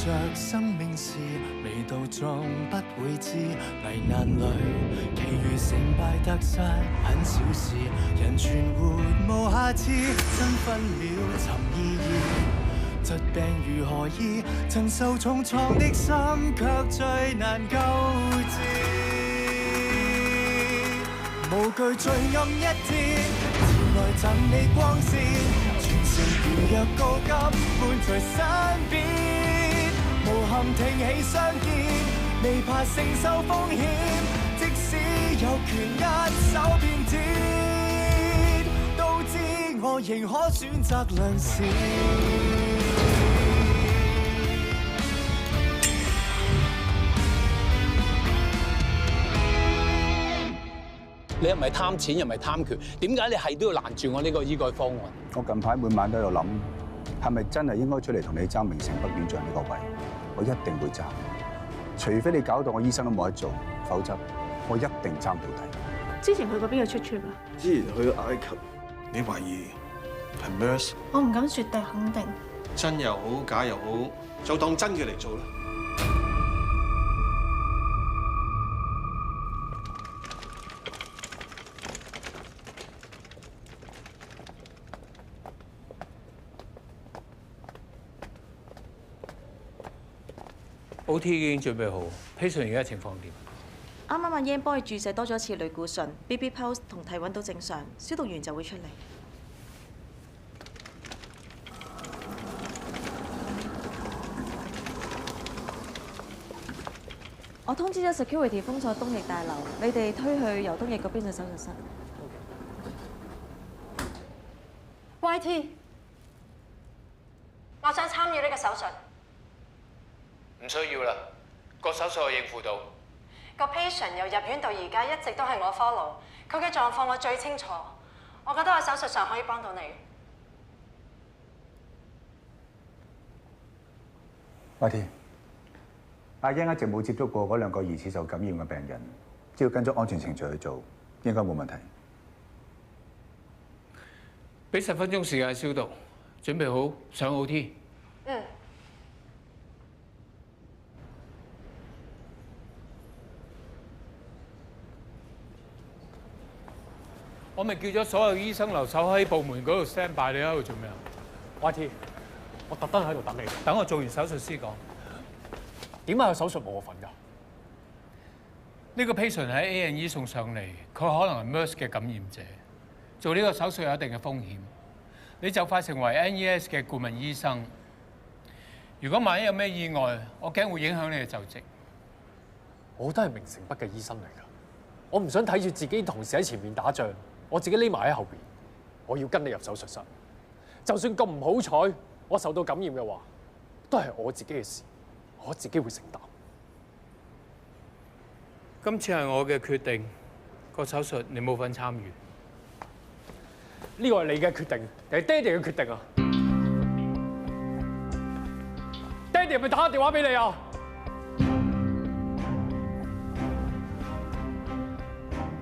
着生命是未到終不會知，危難裏其餘成敗得失很小事，人存活無下次，真分秒尋意義，疾病如何醫？曾受重創的心卻最難救治，無懼罪暗一天，前來贈你光線，全城如若告急伴在身邊。無憾挺起相見，未怕承受風險，即使有權一手變天，都知我仍可選擇良善。你又唔係貪錢，又唔係貪權，點解你係都要攔住我呢個醫改方案？我近排每晚都喺度諗，係咪真係應該出嚟同你爭名城北院長呢個位？我一定會爭，除非你搞到我醫生都冇得做，否則我一定爭到底。之前去過邊個出處啊？之前去埃及，你懷疑係 MERS？ 我唔敢絕對肯定。真又好，假又好，就當真嘅嚟做啦。OT 已經準備好 ，patient 而家情況點？啱啱阿英幫佢注射多咗一次類固醇 ，BB pulse 同體溫都正常，消毒完就會出嚟。我通知咗 security 封鎖東翼大樓，你哋推去由東翼嗰邊嘅手術室。YT， 我想參與呢個手術。唔需要啦，個手術我應付到。個 patient 由入院到而家一直都係我 follow， 佢嘅狀況我最清楚。我覺得喺手術上可以幫到你。阿天，阿英一直冇接觸過嗰2個疑似受感染嘅病人，只要跟咗安全程序去做，應該冇問題。俾10分鐘時間消毒，準備好上 OT。嗯。我咪叫咗所有醫生留守喺部門嗰度 stand by， 你喺度做咩啊 ？YT， 我特登喺度等你。等我做完手術先講。點解有手術冇我份㗎？呢個 patient 喺 A&E 送上嚟，佢可能係 MERS 嘅感染者，做呢個手術有一定嘅風險。你就快成為 NES 嘅顧問醫生，如果萬一有咩意外，我驚會影響你嘅就職。我都係名城北嘅醫生嚟㗎，我唔想睇住自己同事喺前面打仗。我自己匿埋喺後邊，我要跟你入手術室。就算咁唔好彩，我受到感染嘅話，都係我自己嘅事，我自己會承擔。今次係我嘅決定，個手術你冇份參與。呢個係你嘅決定，定係爹哋嘅決定啊？爹哋係咪打個電話俾你啊？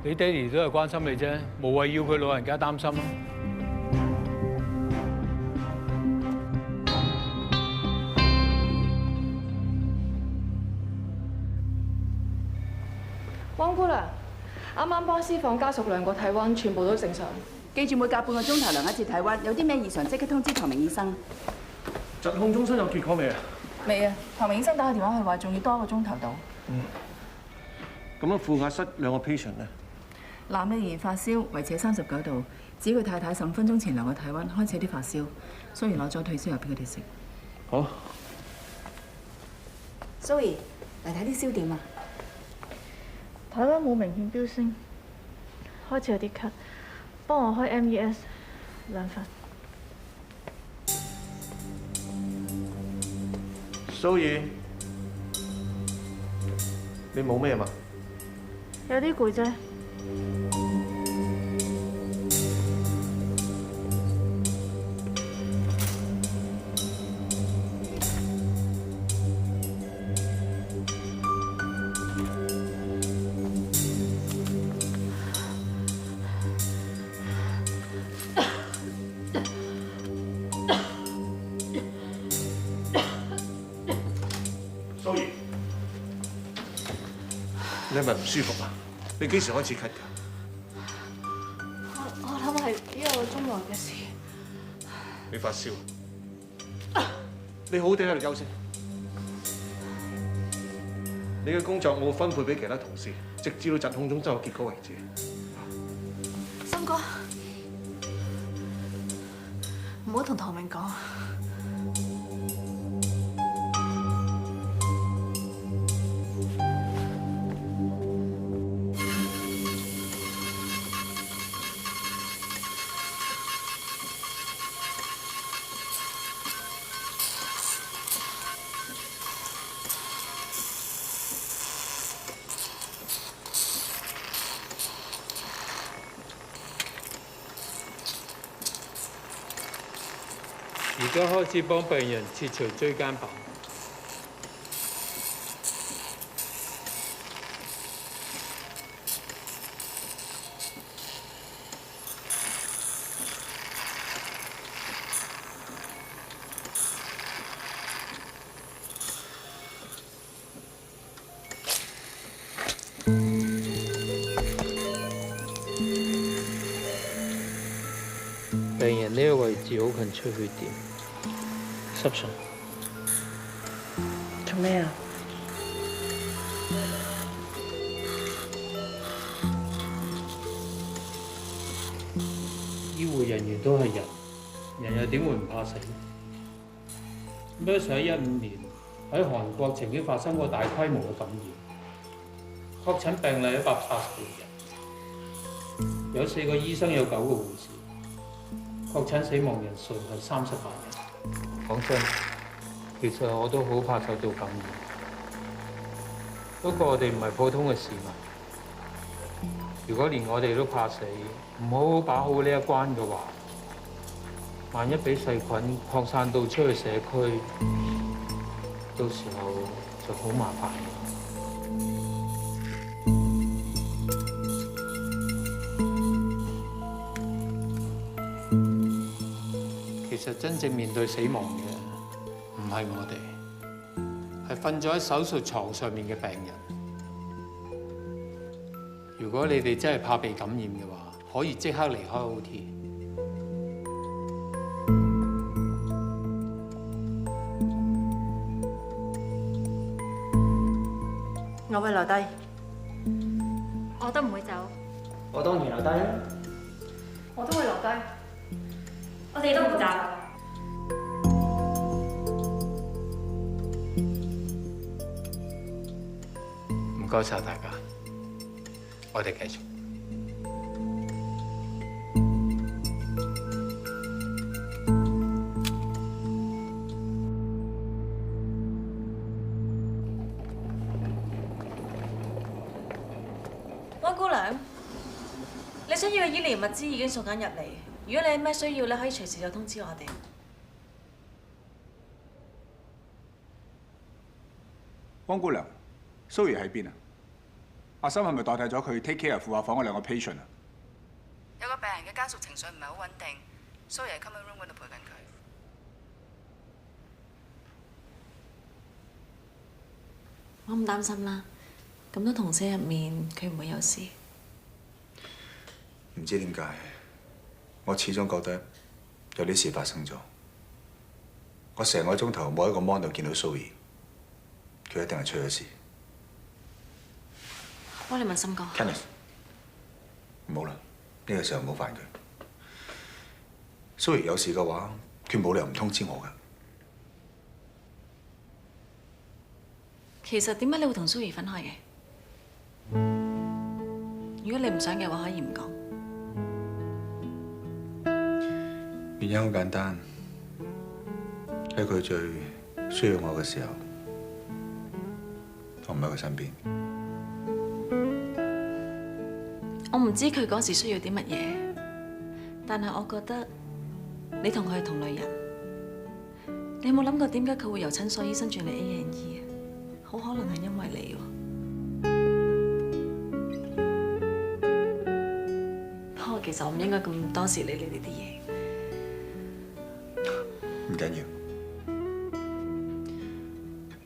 你爹哋都係關心你啫，無謂要佢老人家擔心咯。汪姑娘，啱啱幫師房家屬量過體溫，全部都正常。記住每隔半個鐘頭量一次體溫，有啲咩異常即刻通知唐明醫生。疾控中心有結果未啊？未啊，唐明醫生打個電話去話，仲要多1個鐘頭到。咁啊，負壓室2個 patient 咧。男嘅仍然發燒，維持喺39度。指佢太太15分鐘前量過體溫，開始有啲發燒，所以攞咗退燒藥俾佢哋食。好。Zoe，嚟睇啲燒點啊！體溫冇明顯飆升，開始有啲咳，幫我開 MES 2份。Zoe，你冇咩嘛？有啲攰啫。係咪唔舒服啊？你幾時開始咳㗎？我諗係1個鐘內嘅事。你發燒？你好好地喺度休息。你嘅工作我會分配俾其他同事，直至到疾控中心有結果為止。森哥，唔好同唐明講。而家開始幫病人切除椎間板。病人呢個位置好近出血點，濕疹。做咩啊？醫護人員都係人，人又點會唔怕死？MERS喺2015年喺韓國曾經發生過大規模嘅感染，確診病例186人，有4個醫生，有9個護士。確診死亡人數係38人。講真，其實我都好怕受到感染。不過我哋唔係普通嘅市民，如果連我哋都怕死，唔好好把好呢一關嘅話，萬一俾細菌擴散到出去社區，到時候就好麻煩。其實真正面對死亡嘅唔係我哋，係瞓咗喺手術床上面嘅病人。如果你哋真係怕被感染嘅話，可以即刻離開 OT。我會留低。我都唔會走。我當然留低啦。我都會留低。我哋都唔走。唔該晒大家，我哋繼續。安姑娘，你想要嘅醫療物資已經送緊入嚟。如果你有咩需要咧，可以隨時就通知我哋。汪姑娘，蘇怡喺邊啊？阿森係咪代替咗佢 take care 負下房嗰2個 patient 啊？有個病人嘅家屬情緒唔係好穩定，蘇怡喺 common room 嗰度陪緊佢。我唔擔心啦，咁多同事入面，佢唔會有事。唔知點解，我始終覺得有啲事發生咗。我成個鐘頭冇喺個 mon 度見到蘇怡，佢一定係出咗事。幫你問森哥。Kenneth， 唔好啦，呢個時候唔好煩佢。蘇怡有事嘅話，佢冇理由唔通知我㗎。其實點解你會同蘇怡分開嘅？如果你唔想嘅話，可以唔講。原因好簡單，喺佢最需要我嘅時候，我唔喺佢身邊。我唔知佢嗰時需要啲乜嘢，但係我覺得你同佢係同類人。你有冇諗過點解佢會由診所醫生轉嚟 A&E 啊？好可能係因為你喎。不過其實我唔應該咁多時理你呢啲嘢。唔緊要，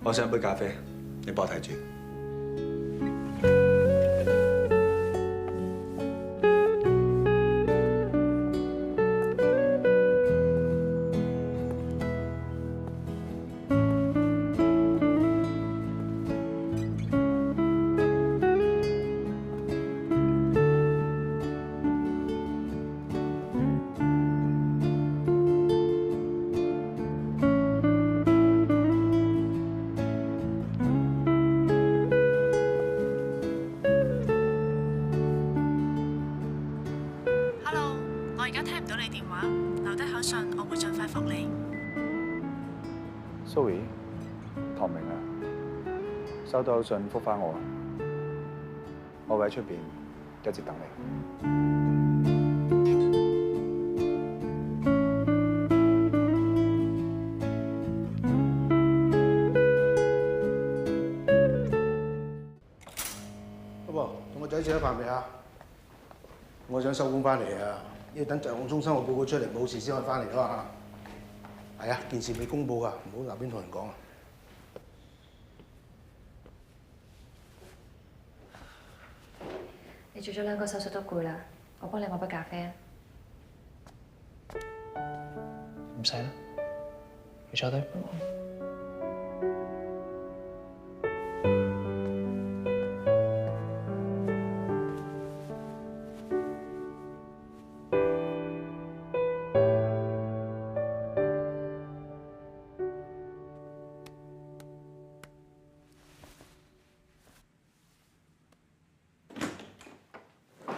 我想飲杯咖啡，你幫我睇住。而家聽唔到你電話，留低口信，我會盡快覆你。 Zoe， 唐明啊，收到信覆返我，我會喺出邊一直等你。老婆，同個仔食咗飯未啊？我想收工翻嚟啊，要等疾控中心個報告出嚟冇事先可以翻嚟啊嘛。係啊，件事未公佈㗎，唔好立亂同人講啊。你做咗2個手術都攰啦，我幫你買杯咖啡啊。唔使啦，你坐低。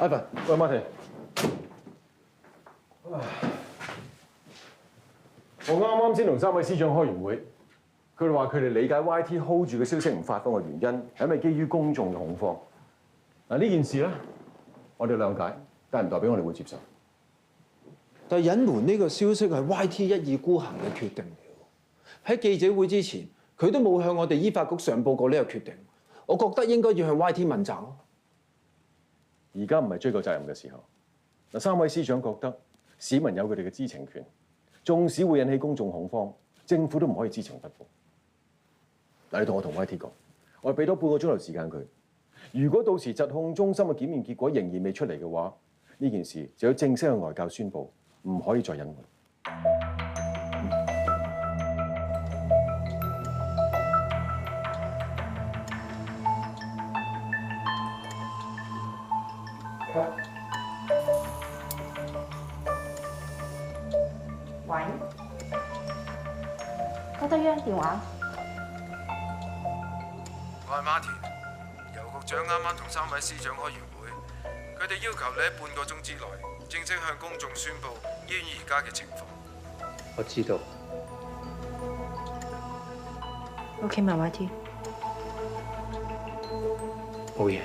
Ivan， 喂，Martin， 我啱先同3位司長開完會，佢哋話佢哋理解 YT hold 住嘅消息唔發放嘅原因係因為基於公眾嘅恐慌。嗱呢件事咧，我哋諒解，但係唔代表我哋會接受。但係隱瞞呢個消息係 YT 一意孤行嘅決定嚟。喺記者會之前，佢都冇向我哋依法局上報過呢個決定。我覺得應該要向 YT 問責咯。而家唔係追究責任嘅時候。嗱，3位司長覺得市民有佢哋嘅知情權，縱使會引起公眾恐慌，政府都唔可以知情不報。嗱，你同我同 YT 講，我俾多半個鐘頭時間佢。如果到時疾控中心嘅檢驗結果仍然未出嚟嘅話，呢件事就要正式向外界宣佈，唔可以再隱瞞。喂，郭德央電話。我係 Martin， 尤局長啱啱同3位司長開完會，佢哋要求你喺半個鐘之內正式向公眾宣佈醫院而家嘅情況。我知道。OK， 埋 YT。冇嘢。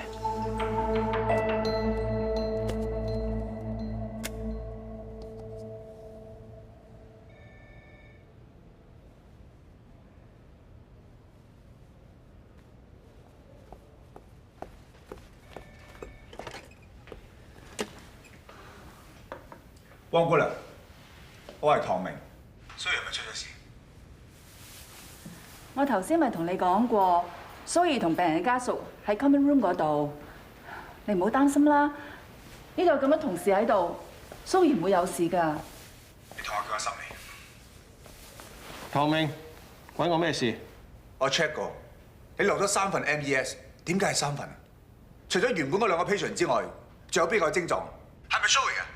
汪姑娘，我係唐明，蘇怡係咪出咗事？我頭先咪同你講過，蘇怡同病人嘅家屬喺 common room 嗰度，你唔好擔心啦。呢度有咁多同事喺度，蘇怡唔會有事㗎。你同我叫阿心未？唐明，揾我咩事？我 check 過，你留咗3份 MES， 點解係3份啊？除咗原本嗰2個 patient 之外，仲有邊個症狀？係咪蘇怡啊？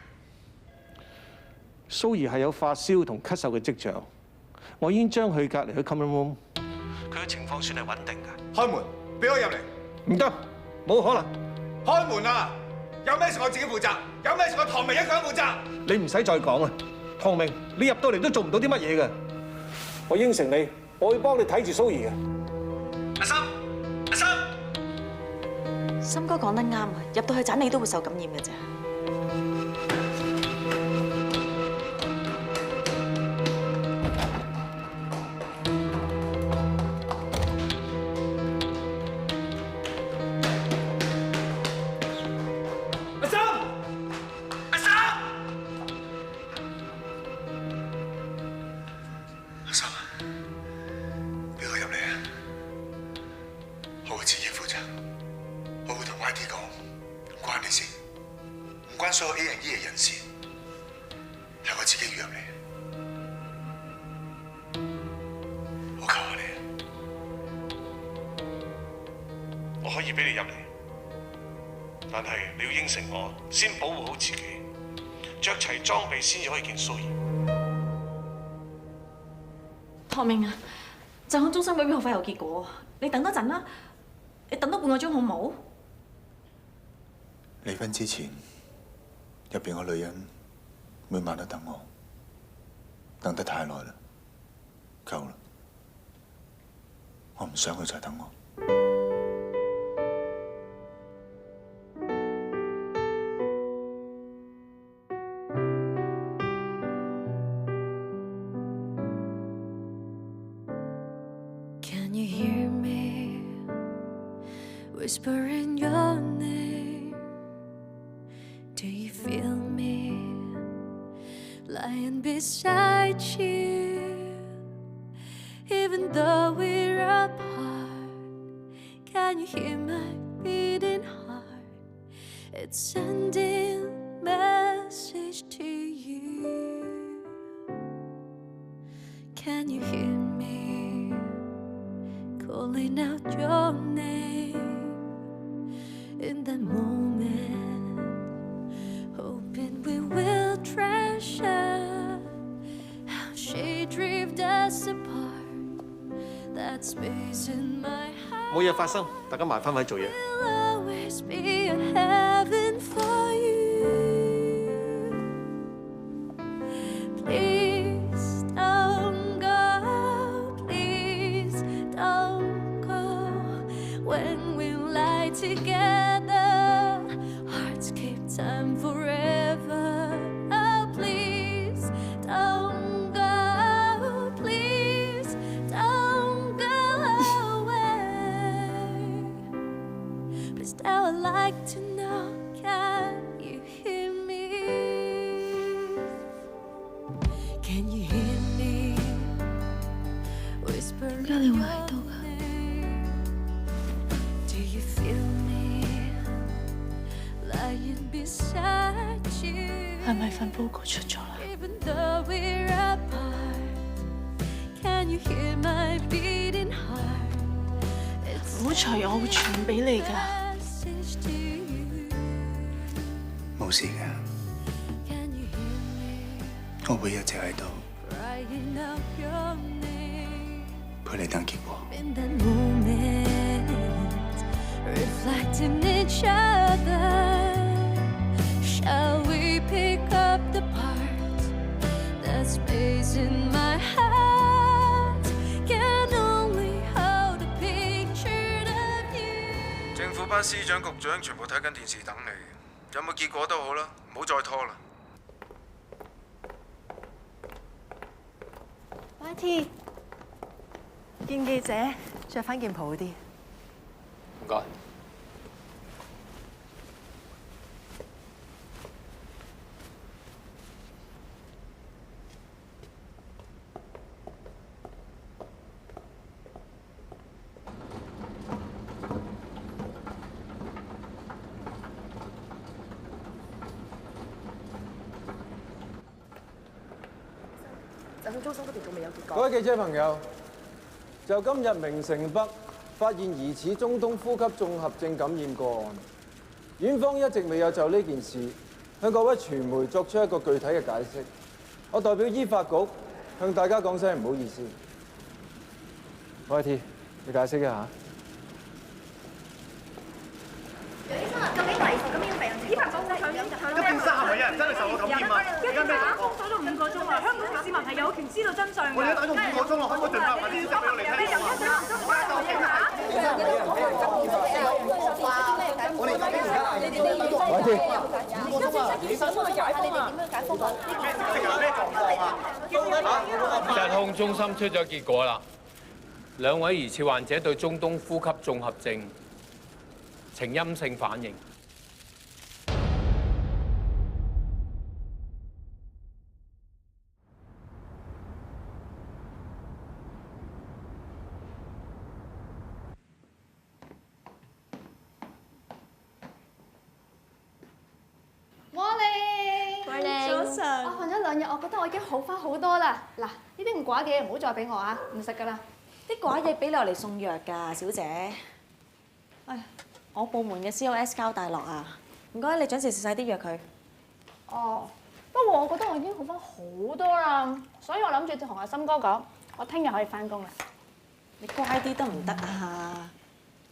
蘇怡係有發燒同咳嗽嘅跡象，我已經將佢隔離去 common room， 佢嘅情況算係穩定㗎。開門，俾我入嚟。唔得，冇可能。開門啊！有咩事我自己負責，有咩事我唐明一個人負責。你唔使再講啦，唐明，你入到嚟都做唔到啲乜嘢㗎。我應承你，我會幫你睇住蘇怡嘅。阿心，阿心，心哥講得啱啊！入到去盞你都會受感染嘅啫。所有 A&E 嘅人士係我自己要入嚟，我求下你，我可以俾你入嚟，但係你要應承我，先保護好自己，着齊裝備先至可以見蘇怡。唐明啊，疾控中心嗰邊好快有結果，你等多陣啦，你等多半個鐘好冇？離婚之前。入邊個女人每晚都等我，等得太耐啦，夠啦，我唔想佢再等我。Can you hear me whispering your name? Do you feel me lying beside you? Even though we're apart, can you hear my beating heart? It's sending message to you. Can you hear me calling out your name in that moment, hoping we will treasure how she drifted us apart. That space in my heart 冇嘢發生，大家埋翻位做嘢。 will always be a heaven for you. Please don't go, please don't go. When we lie together, hearts keep time forever. Oh, please don't go, please don't go away. But still I'd like to know, can you hear me? Can you hear me whispering your name? Do you feel me lying beside you? 係咪份報告出咗啦？ Even though we're apart, can you hear my beating heart? It's 唔好隨我會傳俾你㗎。 message to you. 冇事嘅，我會一直喺度 Crying out your name 陪你等結果。 in that moment, reflecting each other. Shall we pick up the parts? That space in my heart can only hold a picture of you. 政府班司長、局長全部睇緊電視等你，有冇結果都好啦，唔好再拖啦。 YT 見記者着翻件袍好啲。唔該。就算中心嗰邊仲未有結果。各位記者朋友，就今日明城北發現疑似中東呼吸綜合症感染個案，院方一直未有就呢件事向各位傳媒作出一個具體嘅解釋。我代表醫發局向大家講聲唔好意思。YT，你解釋一下。楊醫生啊，究竟懷疑受感染病人醫發局嗰件衫係咪有人真係受過感染啊？而家咩情況？封鎖咗5個鐘啊！香港市民係有權知道真相㗎。我哋打咗5個鐘啦，可唔可以盡快快啲消息俾我哋聽？你由1點鐘開到幾下？我哋而家你哋5個鐘啊，醫生幫佢解封啊！你哋點樣解封啊？咩狀況啊？疾控中心出咗結果啦，2位疑似患者對中東呼吸綜合症呈陰性反應。我瞓咗2日，我覺得我已經好翻好多啦。嗱，呢啲唔寡嘅嘢唔好再俾我啊，唔食噶啦。啲寡嘢俾你嚟送藥㗎，小姐。唉，我部門嘅 COS 交大落啊，唔該你準時食晒啲藥佢。哦，不過我覺得我已經好翻好多啦，所以我諗住同阿森哥講，我聽日可以翻工啦。你乖啲得唔得啊？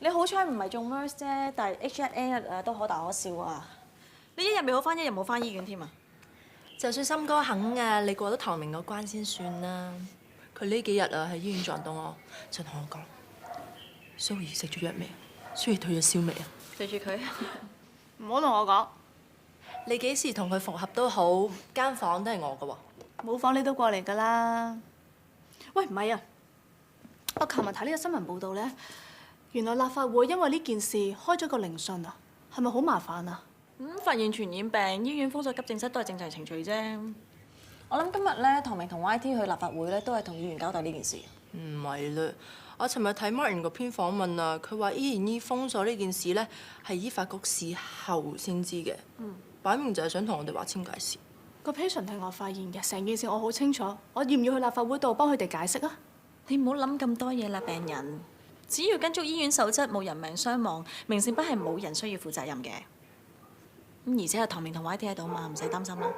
你好彩唔係中 MERS 啫，但係 H1N1 啊都可大可小啊。你一日未好翻，一日冇翻醫院添啊！就算森哥肯啊，你過到唐明嗰關先算啦。佢呢幾日啊喺醫院撞到我，就同我講 ，Zoe 食咗藥未啊 ？Zoe 退咗燒未啊？對住佢，唔好同我講。你幾時同佢復合都好，間房都係我噶喎。冇房你都過嚟㗎啦。喂，唔係啊，我琴日睇呢個新聞報道咧，原來立法會因為呢件事開咗個聆訊啊，係咪好麻煩啊？發現傳染病，醫院封鎖急症室都係正常程序啫。我諗今日咧，唐明同 YT 去立法會咧，都係同議員交代呢件事。唔係嘞，我尋日睇 Martin 嗰篇訪問啊，佢話依然醫封鎖呢件事咧，係醫發局事後先知嘅。擺明就係想同我哋劃清界線。個 patient 係我發現嘅，成件事我好清楚。我要唔要去立法會度幫佢哋解釋啊？你唔好諗咁多嘢啦，病人。只要跟足醫院守則，冇人命傷亡，明誠北係冇人需要負責任嘅。咁而且係唐明同 YT 喺度嘛，唔使擔心啦。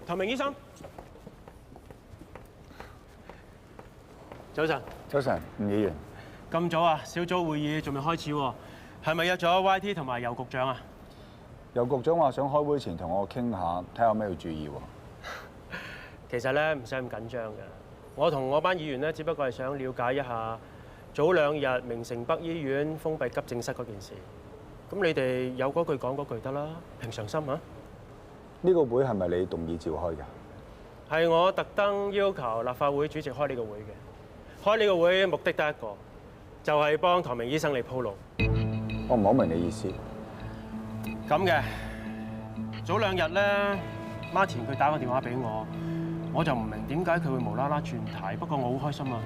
唐明醫生，早晨。早晨，吳議員。咁早啊？小組會議仲未開始喎，係咪約咗 YT 同埋尤局長啊？尤局長話想開會前同我傾下，睇下有咩要注意喎。其實咧唔使咁緊張嘅，我同我班議員咧，只不過係想了解一下早2日明誠北醫院封閉急症室嗰件事。咁你哋有嗰句講嗰句得啦，平常心啊。呢個會係咪你動議召開嘅？係我特登要求立法會主席開呢個會嘅。開呢個會目的得一個，就係幫唐明醫生嚟鋪路。我唔好明你意思。咁嘅，早2日咧，Martin佢打個電話俾我，我就唔明點解佢會無啦啦轉軚。不過我好開心啊！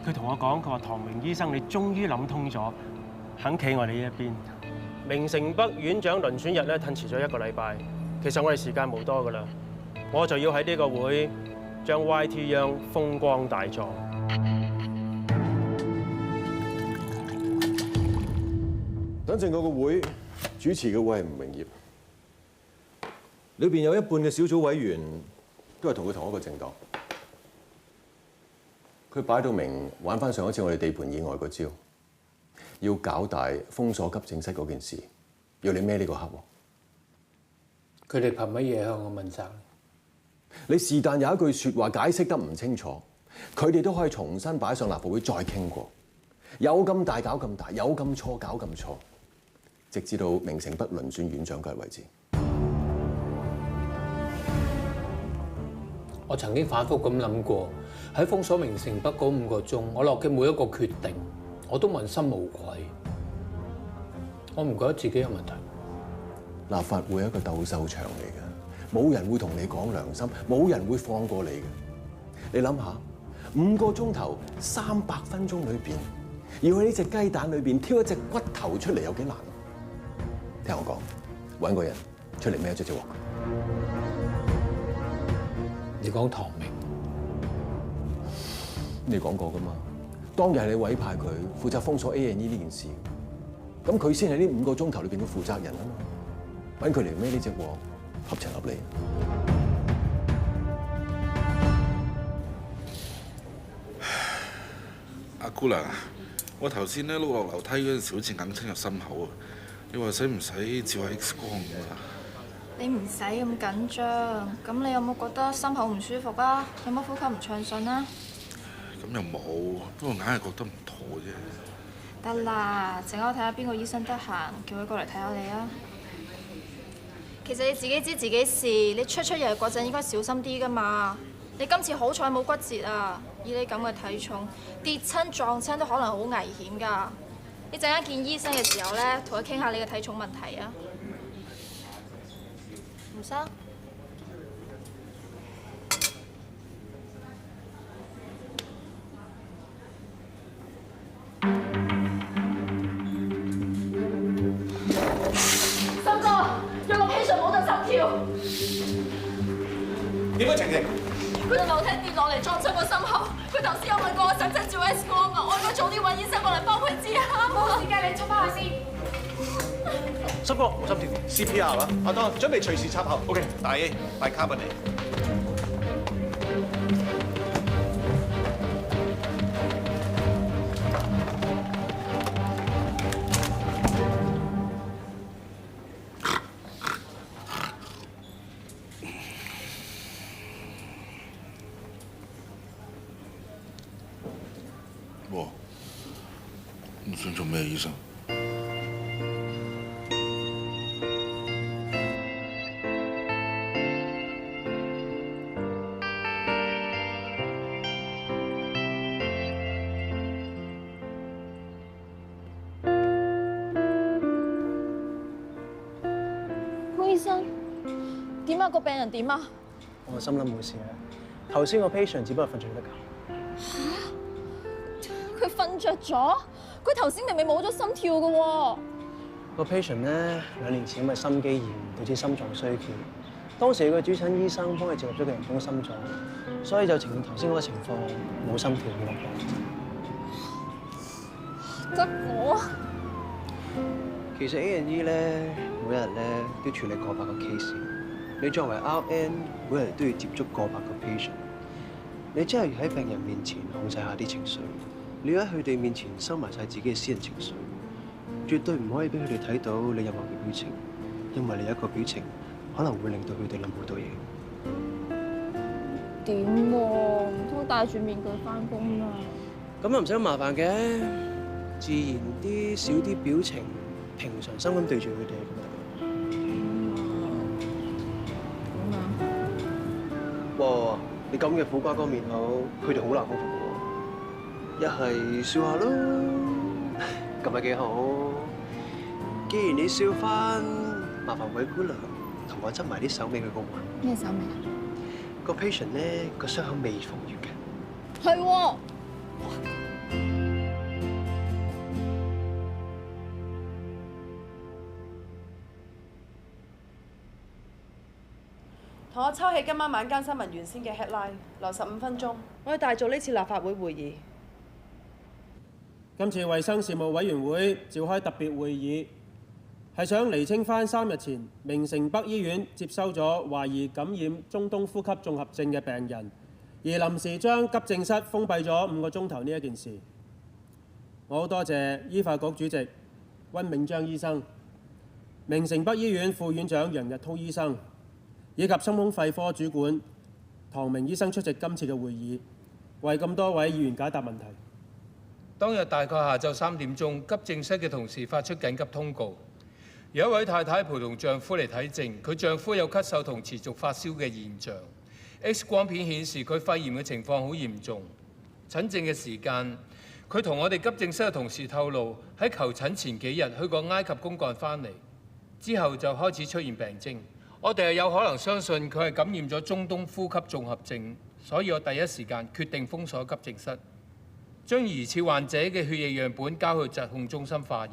佢同我講，佢話唐明醫生你終於諗通咗，肯企我哋呢一邊。明誠北院長遴選日咧，褪遲咗1個禮拜。其實我哋時間冇多噶啦，我就要喺呢個會將 YT 央風光大作。等陣嗰個會主持嘅會係吳榮業，裏邊有一半嘅小組委員都係同佢同一個政黨。佢擺到明玩翻上一次我哋地盤以外嗰招，要搞大封鎖急症室嗰件事，要你孭呢個黑鑊。佢哋憑乜嘢向我問責？你是但有一句説話解釋得唔清楚，佢哋都可以重新擺上立法會再傾過。有咁大搞咁大，有咁錯搞咁錯，直至到明誠北遴選院長嘅為止。我曾經反覆咁諗過，喺封鎖明誠北嗰5個鐘，我落嘅每一個決定，我都問心無愧。我唔覺得自己有問題。立法會係一個鬥獸場嚟嘅，冇人會同你講良心，冇人會放過你嘅。你諗下，5個鐘頭300分鐘裏邊，要喺呢隻雞蛋裏邊挑一隻骨頭出嚟，有幾難？聽我講，揾個人出嚟孭咗隻鑊。你講唐明，你講過噶嘛？當日係你委派佢負責封鎖 A&E 呢件事，咁佢先係呢5個鐘頭裏邊嘅負責人啊嘛。揾佢嚟孭呢隻鑊，合情合理。阿姑娘，我頭先咧碌落樓梯嗰陣時，好似硬親入心口啊！你話使唔使照下 X 光㗎？你唔使咁緊張。咁你有冇覺得心口唔舒服啊？有冇呼吸唔暢順啊？咁又冇，不過硬係覺得唔妥啫。得啦，陣間我睇下邊個醫生得閒，叫佢過嚟睇下你啊。其實你自己知自己事，你出入嗰陣應該小心啲㗎嘛。你今次好彩冇骨折啊，以你咁嘅體重，跌親撞親都可能好危險㗎。你陣間見醫生嘅時候咧，同佢傾下你嘅體重問題啊。吳生，森哥，有個 patient 冇得心跳。點樣情形？佢喺樓梯跌落嚟撞親個心口。佢頭先有問過我使唔使照 X 光啊？我應該早啲揾醫生過嚟幫佢治下。冇時間，你出翻去先。森哥，冇心跳 ，CPR 啦。阿當，準備隨時插喉。OK，大 A，大 carbonate。喎，唔想做咩醫生？潘醫生，點啊？個病人點啊？我心諗冇事嘅。頭先個 patient 只不過瞓著得覺。佢瞓着咗？佢頭先明明冇咗心跳嘅喎。個 patient 咧2年前因為心肌炎導致心臟衰竭，當時個主診醫生幫佢植入咗個人工心臟，所以就呈現頭先嗰個情況，冇心跳嘅落嚟。得我？其實 A&E 咧，每日咧都處理過百個 case。你作為 RN， 每日都要接觸過百個 patient。你真係要喺病人面前控制下啲情緒，你要喺佢哋面前收埋晒自己嘅私人情緒，絕對唔可以俾佢哋睇到你任何嘅表情，因為你一個表情可能會令到佢哋諗好多嘢。點喎？唔通戴住面具返工啊？咁又唔使咁麻煩嘅，自然啲，少啲表情，平常心咁對住佢哋咁樣。哇！你咁嘅苦瓜乾面口，佢哋好難克服嘅喎。一係笑下咯，咁咪幾好。既然你笑翻，麻煩位姑娘同我執埋啲手尾佢個環。咩手尾啊？個 patient 咧個傷口未復原嘅。係喎。同我抽起今晚晚間新聞原先嘅 headline， 留15分鐘，我要大做呢次立法會會議。今次衛生事務委員會召開特別會議，係想釐清翻3日前明城北醫院接收咗懷疑感染中東呼吸綜合症嘅病人，而臨時將急症室封閉咗5個鐘頭呢一件事。我好多謝醫發局主席溫銘章醫生、明城北醫院副院長楊日滔醫生，以及心胸肺科主管唐明醫生出席今次嘅會議，為咁多位議員解答問題。當日大概下晝3點鐘，急症室嘅同事發出緊急通告，有一位太太陪同丈夫嚟睇症，佢丈夫有咳嗽同持續發燒嘅現象。X 光片顯示佢肺炎嘅情況好嚴重。診症嘅時間，佢同我哋急症室嘅同事透露，喺求診前幾日去過埃及公幹翻嚟，之後就開始出現病徵。我哋係有可能相信佢係感染咗中東呼吸綜合症，所以我第一時間決定封鎖急症室，將疑似患者嘅血液樣本交去疾控中心化驗。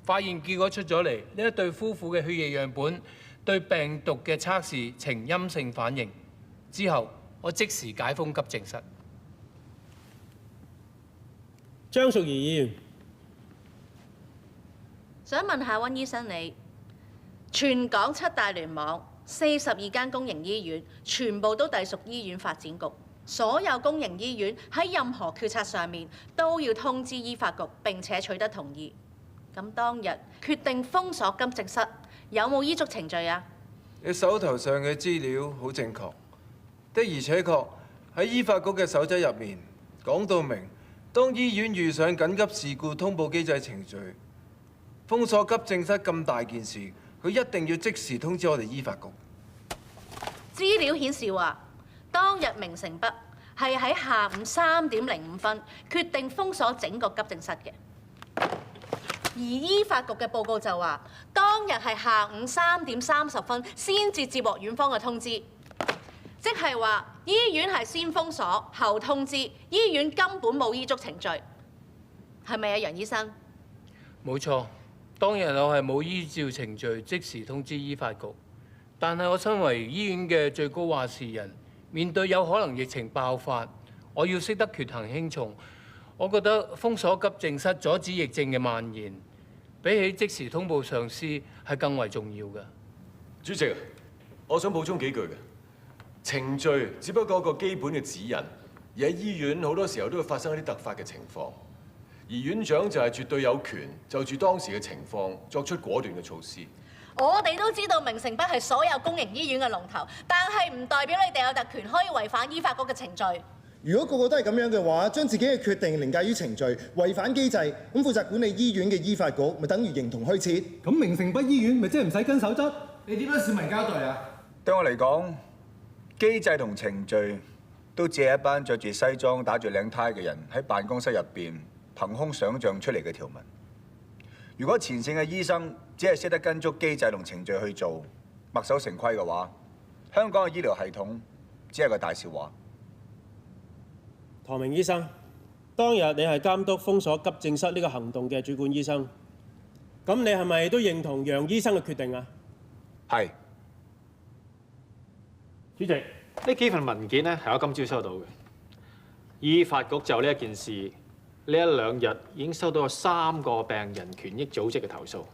化驗結果出咗嚟，呢一對夫婦嘅血液樣本對病毒嘅測試呈陰性反應。之後我即時解封急症室。張淑儀議員，想問下溫醫生你。全港7大聯網42間公營醫院，全部都隸屬醫院發展局。所有公營醫院喺任何決策上面都要通知醫發局並且取得同意。咁當日決定封鎖急症室，有冇依足程序啊？你手頭上嘅資料好正確，的而且確喺醫發局嘅守則入面講到明，當醫院遇上緊急事故通報機制程序，封鎖急症室咁大件事，佢一定要即時通知我哋醫發局。資料顯示話，當日明城北係喺下午3點05分決定封鎖整個急症室嘅，而醫發局嘅報告就話，當日係下午3點30分先至接獲院方嘅通知，即係話醫院係先封鎖後通知，醫院根本冇依足程序，係咪啊，楊醫生？冇錯。當日我係冇依照程序即時通知醫發局，但係我身為醫院嘅最高話事人，面對有可能疫情爆發，我要識得權衡輕重。我覺得封鎖急症室阻止疫症嘅蔓延，比起即時通報上司係更為重要嘅。主席，我想補充幾句嘅。程序只不過一個基本嘅指引，而喺醫院好多時候都會發生一啲突發嘅情況。而院長就係絕對有權就住當時嘅情況作出果斷嘅措施。我哋都知道明城北係所有公營醫院嘅龍頭，但係唔代表你哋有特權可以違反醫發局嘅程序。如果個個都係咁樣嘅話，將自己嘅決定凌駕於程序，違反機制，咁負責管理醫院嘅醫發局，咪等於形同虛設。咁明城北醫院咪即係唔使跟守則？你點樣市民交代啊？對我嚟講，機制同程序都只係一班着住西裝、打住領呔嘅人喺辦公室入邊憑空想像出嚟嘅條文。如果前線嘅醫生只係識得跟足機制同程序去做，墨守成規嘅話，香港嘅醫療系統只係個大笑話。唐明醫生，當日你係監督封鎖急症室呢個行動嘅主管醫生，咁你係咪都認同楊醫生嘅決定啊？係。主席，呢幾份文件呢係我今朝收到嘅。醫發局就呢一件事，呢一兩日已經收到有3個病人權益組織嘅投訴。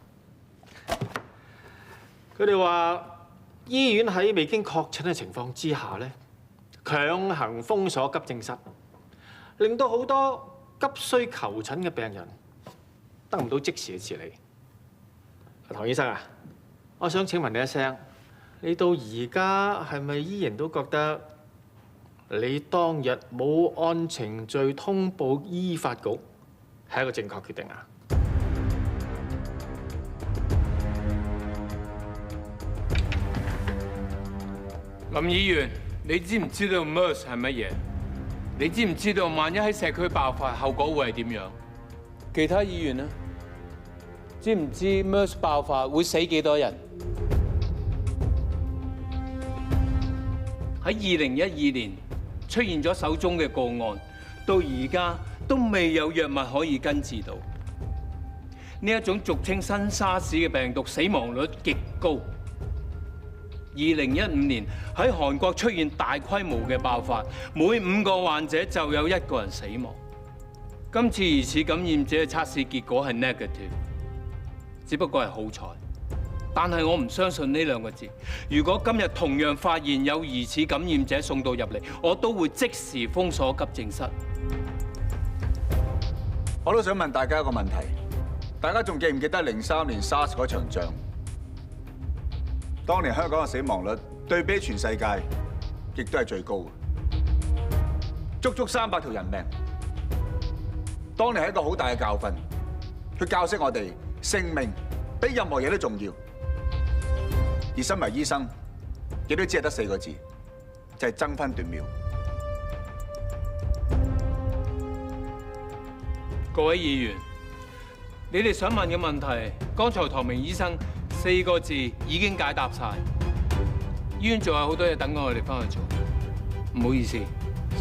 佢哋話醫院喺未經確診嘅情況之下呢，強行封鎖急症室，令到好多急需求診嘅病人得唔到即時嘅治理。唐醫生啊，我想請問你一聲，你到而家係咪依然都覺得你當日冇按程序通報醫發局係一個正確決定啊？林議員，你知唔知道 MERS 係乜嘢？你知唔知道萬一喺社區爆發，後果會係點樣？其他議員呢？知唔知 MERS 爆發會死幾多人？喺2012年出現咗首宗嘅個案，到而家都未有藥物可以根治到。呢一種俗稱新沙士嘅病毒死亡率極高。2015年喺韓國出現大規模嘅爆發，每5個患者就有1個人死亡。今次疑似感染者嘅測試結果係 negative， 只不過係好彩。但係我唔相信呢2個字。如果今日同樣發現有疑似感染者送到入嚟，我都會即時封鎖急症室。我都想問大家一個問題，大家仲記唔記得03年 SARS 嗰場仗？當年香港嘅死亡率對比全世界，亦都係最高嘅，足足300條人命。當年係一個好大嘅教訓，去教識我哋性命比任何嘢都重要。而身為醫生，亦都只係得4個字，就係爭分奪秒。各位議員，你哋想問嘅問題，剛才唐明醫生4個字已經解答晒。醫院仲有好多嘢等緊我哋翻去做，唔好意思，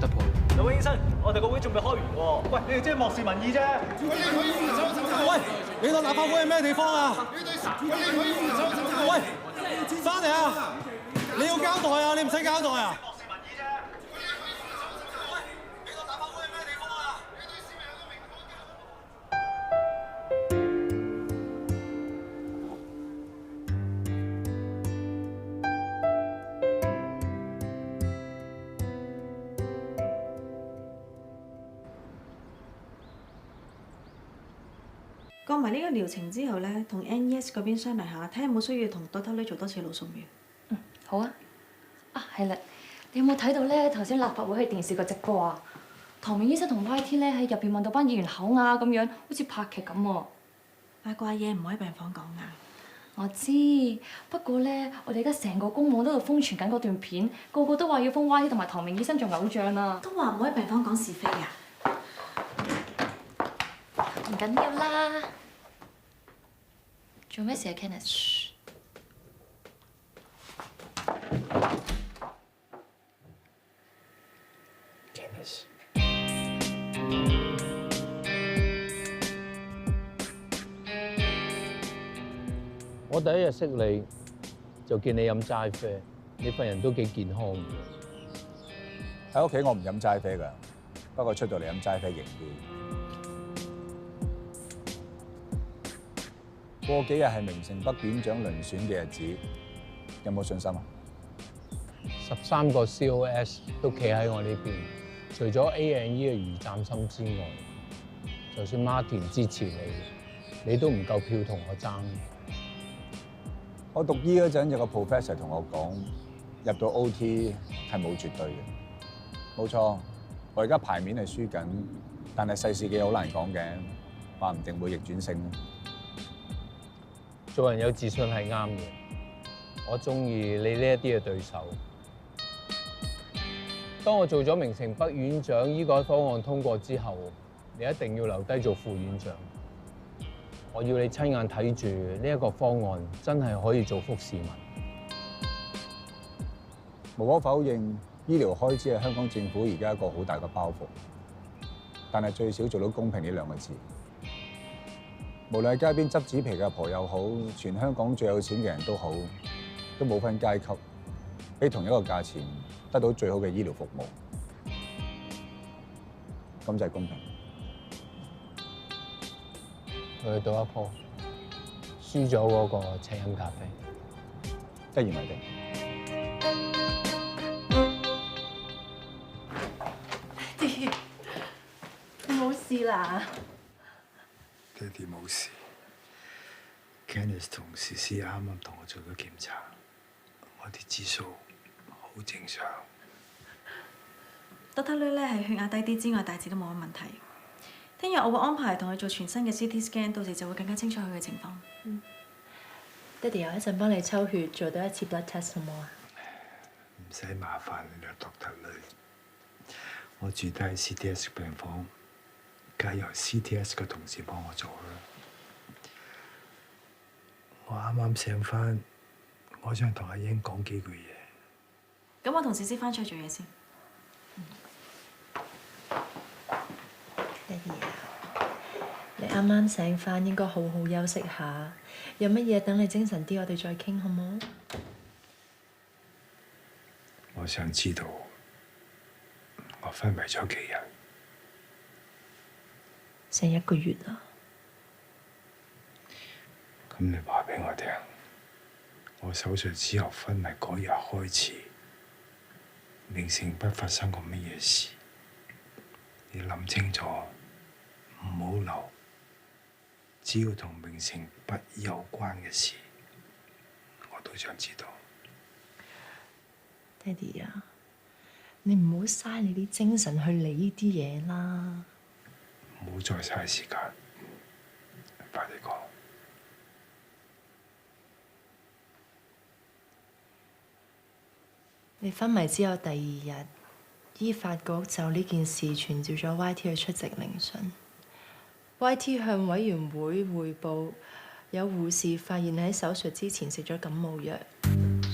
失婆。兩位醫生，我哋個會仲未開完喎。喂，你哋即係漠視民意啫。喂，你當立法會係咩地方啊？喂，翻嚟啊！你要交代啊，你唔使交代啊。過埋呢個療程之後咧，同 NES 嗰邊商量下，睇下有冇需要同 Dr. Lee 做多次腦掃描。嗯，好啊。啊，係啦，你有冇睇到咧？頭先立法會喺電視個直播啊，唐明醫生同 YT 咧喺入邊問到班議員口啞咁樣，好似拍劇咁喎。八卦嘢唔可以病房講㗎。我知，不過咧，我哋而家成個公網都度瘋傳緊嗰段片，個個都話要封 YT 同埋唐明醫生做偶像啊。都話唔可以病房講是非啊。唔緊要啦。做咩事啊 ，Kenneth？ Kenneth。我第一日識你就見你飲齋啡，你份人都幾健康嘅。喺屋企我唔飲齋啡㗎，不過出到嚟飲齋啡型啲。過幾日係明城北院長遴選嘅日子，有冇信心啊？13個 COS 都企喺我呢邊，除咗 A&E 嘅余湛心之外，就算 Martin 支持你都唔夠票同我爭。我讀醫嗰陣有個 professor 同我講，入到 OT 係冇絕對嘅，冇錯。我而家牌面係輸緊，但係世事嘅好難講嘅，話唔定會逆轉勝。做人有自信係啱嘅，我中意你呢一啲嘅對手。當我做咗明城北院長醫改方案通過之後，你一定要留低做副院長。我要你親眼睇住呢一個方案真係可以造福市民。無可否認，醫療開支係香港政府而家一個好大嘅包袱，但係最少做到公平呢兩個字。無論係街邊執紙皮嘅阿婆又好，全香港最有錢嘅人都好，都冇分階級，俾同一個價錢得到最好嘅醫療服務，咁就係公平。去賭一鋪，輸咗嗰個請飲咖啡，一言為定。爹，你冇事啦？爹哋冇事 ，Kenneth 同詩詩啱啱同我做咗檢查，我啲指數好正常。Dr. Lui 咧係血壓低啲之外，大致都冇乜問題。聽日我會安排同佢做全身嘅 CT scan， 到時就會更加清楚佢嘅情況。爹哋有一陣幫你抽血，做多一次 blood test 好唔好啊？唔使麻煩你啦，Dr. Lui。我住低喺 CTS 病房，梗係由 CTS 嘅同事幫我做啦。我啱啱醒翻，我想同阿英講幾句嘢。咁我同詩詩翻出去做嘢先。爹哋啊，你啱啱醒翻，應該好好休息下。有乜嘢等你精神啲，我哋再傾好唔好？我想知道我昏迷咗幾日？成1個月啦。咁你話俾我聽，我手術之後昏迷嗰日開始，明城北發生過乜嘢事？你諗清楚，唔好留。只要同明城北有關嘅事，我都想知道。爹哋啊，你唔好嘥你啲精神去理呢啲嘢啦。唔好再嘥時間，快啲講。你昏迷之後第2日，醫發局就呢件事傳召咗 YT 去出席聆訊。YT 向委員會匯報，有護士發現你喺手術之前食咗感冒藥，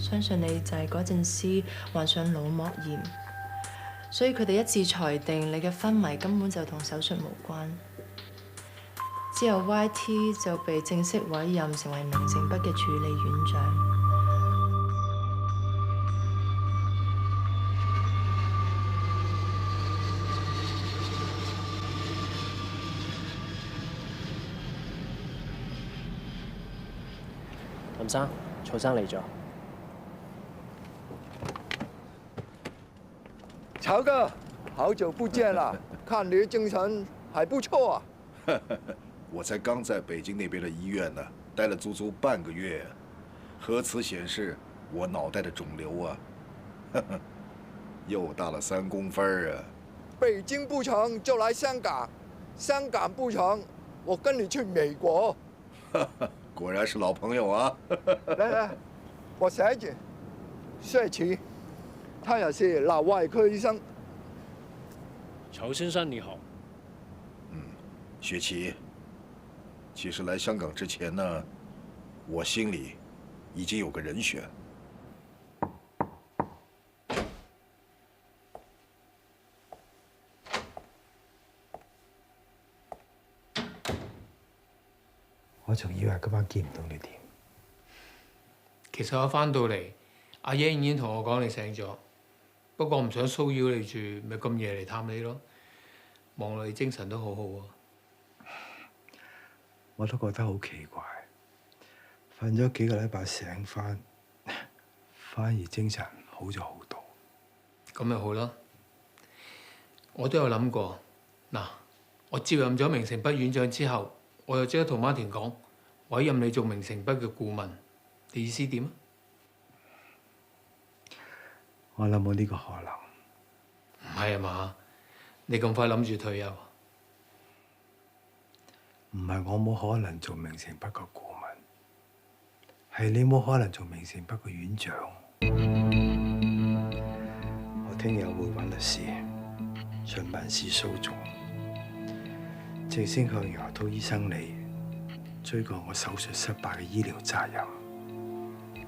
相信你就係嗰陣時患上腦膜炎，所以佢哋一致裁定你嘅昏迷根本就同手術無關。之後 YT 就被正式委任成為明城北嘅助理院長。林生，曹生嚟咗。曹哥，好久不见了，看你的精神还不错啊。我才刚在北京那边的医院呢，待了足足半个月，核磁显示我脑袋的肿瘤啊，又大了3公分啊。北京不成就来香港，香港不成我跟你去美国。果然是老朋友啊！来来，我小姐，薛奇，他也是脑外科醫生。曹先生你好。薛奇，其實來香港之前呢，我心裡已經有個人選。我仲以為今晚見唔到你添。其實我翻到嚟，阿英已經同我講你醒咗，不過唔想騷擾你住，咪咁夜嚟探你咯。望落你精神都好好喎。我都覺得好奇怪，瞓咗幾個禮拜醒翻，反而精神好咗好多。咁咪好咯。我都有諗過，嗱，我接任咗明城北院長之後，我又即刻同 Martin 講，委任你做明城北嘅顧問，你意思點啊？我諗冇呢個可能。唔係啊嘛，你咁快諗住退休？唔係我冇可能做明城北嘅顧問，係你冇可能做明城北嘅院長。我聽日會揾律師進民事訴訟，正式向楊濤醫生你追究我手術失敗嘅醫療責任。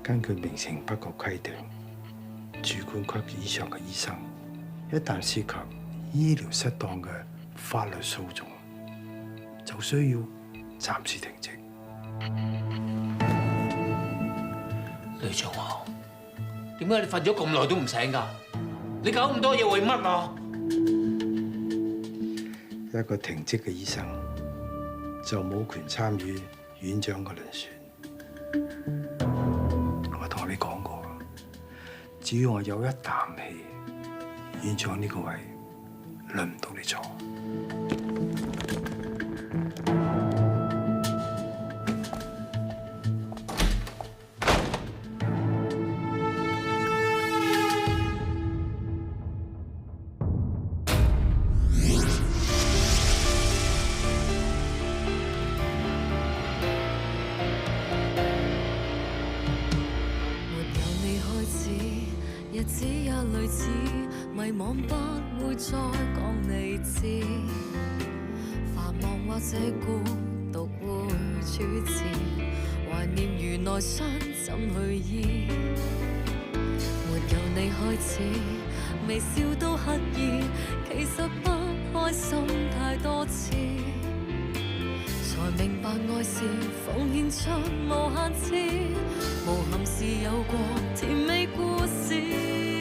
根據明城北嘅規定，主管級以上嘅醫生，一旦涉及醫療失當嘅法律訴訟，就需要暫時停職。雷長華，點解你瞓咗咁耐都唔醒㗎？你搞咁多嘢為乜啊？一個停職嘅醫生就冇權參與院長嘅遴選。我同你講過，只要我有一啖氣，院長呢個位輪唔到你坐。日子也類似，迷惘不會再講理智，繁忙或者孤獨會主治，懷念如內傷怎去醫？沒有你開始，微笑都刻意，其實不開心太多次，才明白愛是奉獻出無限次，無憾是有過甜美故事。